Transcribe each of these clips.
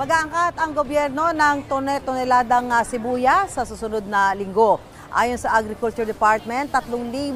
Mag-aangkat ang gobyerno ng toneladang sibuyas sa susunod na linggo. Ayon sa Agriculture Department, 3,000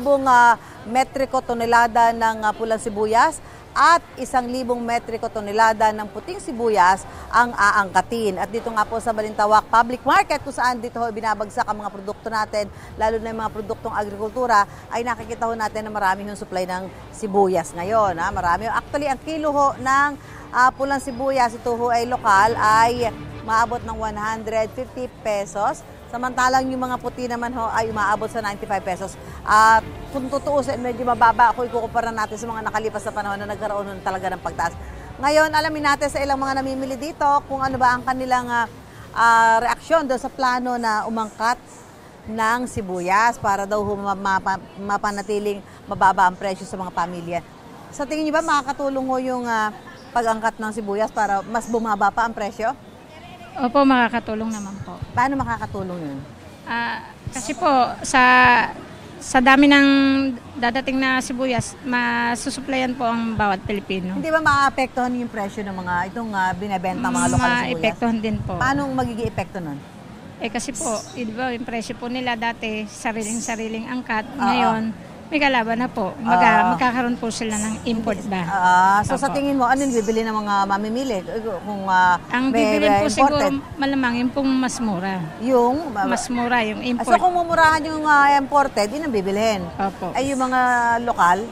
metriko tonelada ng pulang sibuyas at 1,000 metriko tonelada ng puting sibuyas ang aangkatin. At dito nga po sa Balintawak Public Market, kung saan dito binabagsak ang mga produkto natin, lalo na yung mga produktong agrikultura, ay nakikita ho natin na marami yung supply ng sibuyas ngayon. Marami. Actually, ang kilo ho ng pulang sibuyas, ito ho ay lokal, ay maabot ng 150 pesos. Samantalang yung mga puti naman ho ay umaabot sa 95 pesos. At kung tutuusin, medyo mababa ako ikukumpara natin sa mga nakalipas na panahon na nagkaroon nun talaga ng pagtaas. Ngayon, alamin natin sa ilang mga namimili dito kung ano ba ang kanilang reaksyon doon sa plano na umangkat ng sibuyas para daw mapanatiling mababa ang presyo sa mga pamilya. Sa tingin niyo ba makakatulong ho yung pag-angkat ng sibuyas para mas bumaba pa ang presyo? Opo, makakatulong naman po. Paano makakatulong yun? Kasi po, sa dami ng dadating na sibuyas, masusuplayan po ang bawat Pilipino. Hindi ba maapektuhan yung presyo ng mga itong binibenta mga lokal na sibuyas? Maapektuhan din po. Paano magiging epekto nun? Kasi po, diba, yung presyo po nila dati, sariling-sariling angkat. Ngayon, may kalaban na po. Magkakaroon po sila ng import ba? So sa tingin mo, ano yung bibili ng mga mamimili? Kung ang bibili po siguro malamang yung pong mas mura. Mas mura yung import. So kung mumurahan yung imported, yun ang bibilihin? Opo. Ay yung mga lokal?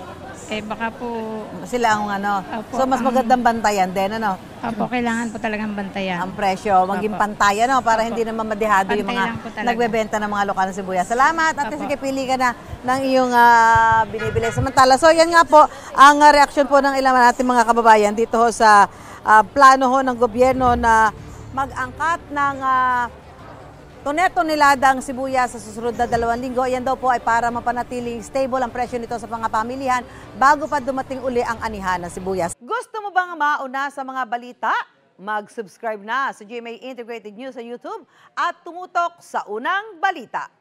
Baka po... Sila ang ano. Opo, so mas magandang bantayan din, ano? Opo, kailangan po talagang bantayan. Ang presyo, maging pantay, ano? Para hindi naman madehado Pantay yung mga nagbebenta ng mga lokal na sibuyas. Salamat. At sige, pili ka na ng iyong binibili. Samantala, so yan nga po ang reaksyon po ng ilang natin mga kababayan dito ho sa plano ho ng gobyerno na mag-angkat ng toneladang sibuyas sa susunod na 2 linggo. Yan daw po ay para mapanatiling stable ang presyo nito sa mga pamilihan bago pa dumating uli ang anihan ng sibuyas. Gusto mo bang mauna sa mga balita? Mag-subscribe na sa GMA Integrated News sa YouTube at tumutok sa unang balita.